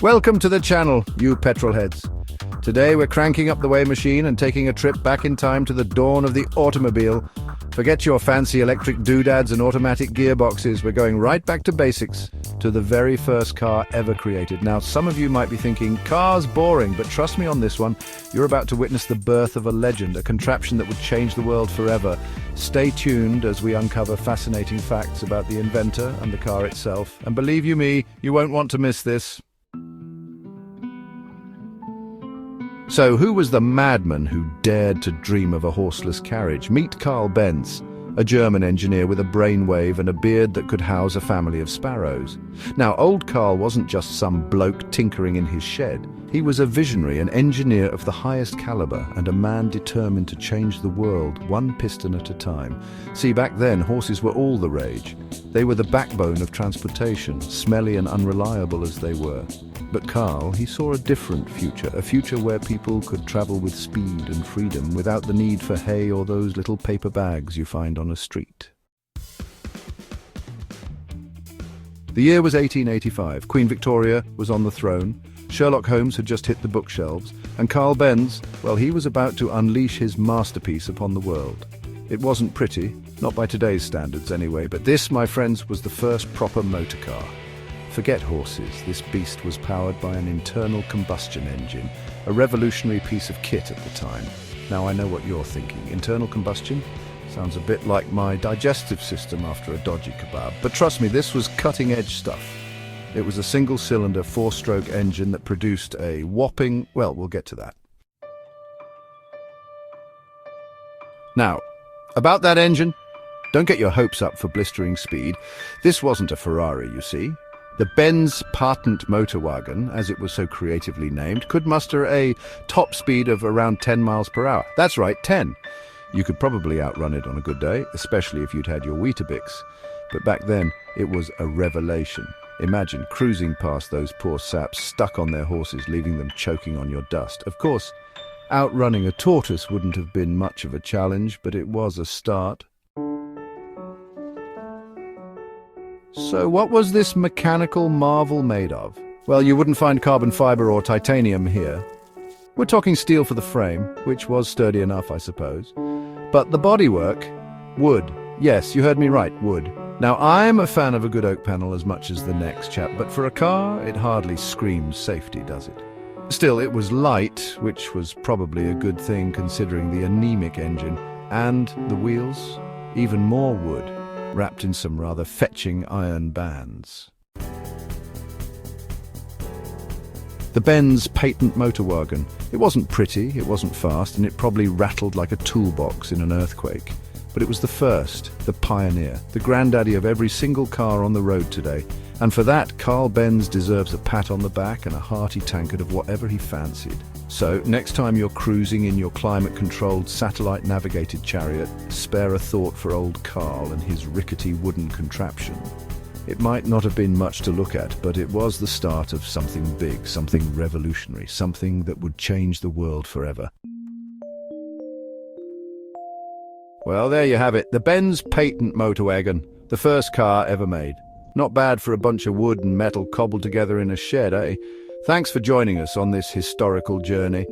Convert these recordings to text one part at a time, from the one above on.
Welcome to the channel, you petrol heads. Today we're cranking up the weigh machine and taking a trip back in time to the dawn of the automobile. Forget your fancy electric doodads and automatic gearboxes. We're going right back to basics, to the very first car ever created. Now, some of you might be thinking, cars boring, but trust me on this one. You're about to witness the birth of a legend, a contraption that would change the world forever. Stay tuned as we uncover fascinating facts about the inventor and the car itself. And believe you me, you won't want to miss this. So, who was the madman who dared to dream of a horseless carriage? Meet Karl Benz, a German engineer with a brainwave and a beard that could house a family of sparrows. Now, old Karl wasn't just some bloke tinkering in his shed. He was a visionary, an engineer of the highest caliber, and a man determined to change the world, one piston at a time. See, back then, horses were all the rage. They were the backbone of transportation, smelly and unreliable as they were. But Karl, he saw a different future, a future where people could travel with speed and freedom without the need for hay or those little paper bags you find on a street. The year was 1885. Queen Victoria was on the throne. Sherlock Holmes had just hit the bookshelves. And Karl Benz, well, he was about to unleash his masterpiece upon the world. It wasn't pretty, not by today's standards anyway, but this, my friends, was the first proper motor car. Forget horses, this beast was powered by an internal combustion engine, a revolutionary piece of kit at the time. Now I know what you're thinking. Internal combustion? Sounds a bit like my digestive system after a dodgy kebab. But trust me, this was cutting-edge stuff. It was a single-cylinder, four-stroke engine that produced a whopping... well, we'll get to that. Now, about that engine, don't get your hopes up for blistering speed. This wasn't a Ferrari, you see. The Benz Patent Motorwagen, as it was so creatively named, could muster a top speed of around 10 miles per hour. That's right, 10. You could probably outrun it on a good day, especially if you'd had your Weetabix. But back then, it was a revelation. Imagine cruising past those poor saps stuck on their horses, leaving them choking on your dust. Of course, outrunning a tortoise wouldn't have been much of a challenge, but it was a start. So what was this mechanical marvel made of? Well, you wouldn't find carbon fiber or titanium here. We're talking steel for the frame, which was sturdy enough, I suppose. But the bodywork? Wood. Yes, you heard me right, wood. Now, I'm a fan of a good oak panel as much as the next chap, but for a car, it hardly screams safety, does it? Still, it was light, which was probably a good thing considering the anemic engine, and the wheels, even more wood, wrapped in some rather fetching iron bands. The Benz Patent Motorwagen. It wasn't pretty, it wasn't fast, and it probably rattled like a toolbox in an earthquake. But it was the first, the pioneer, the granddaddy of every single car on the road today. And for that, Karl Benz deserves a pat on the back and a hearty tankard of whatever he fancied. So, next time you're cruising in your climate-controlled, satellite-navigated chariot, spare a thought for old Karl and his rickety wooden contraption. It might not have been much to look at, but it was the start of something big, something revolutionary, something that would change the world forever. Well, there you have it, the Benz Patent Motorwagen, the first car ever made. Not bad for a bunch of wood and metal cobbled together in a shed, eh? Thanks for joining us on this historical journey.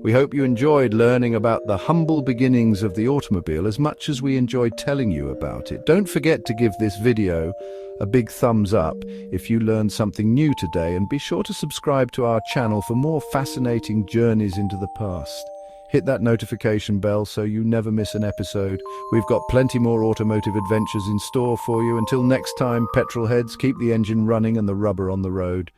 We hope you enjoyed learning about the humble beginnings of the automobile as much as we enjoyed telling you about it. Don't forget to give this video a big thumbs up if you learned something new today, and be sure to subscribe to our channel for more fascinating journeys into the past. Hit that notification bell so you never miss an episode. We've got plenty more automotive adventures in store for you. Until next time, petrol heads, keep the engine running and the rubber on the road.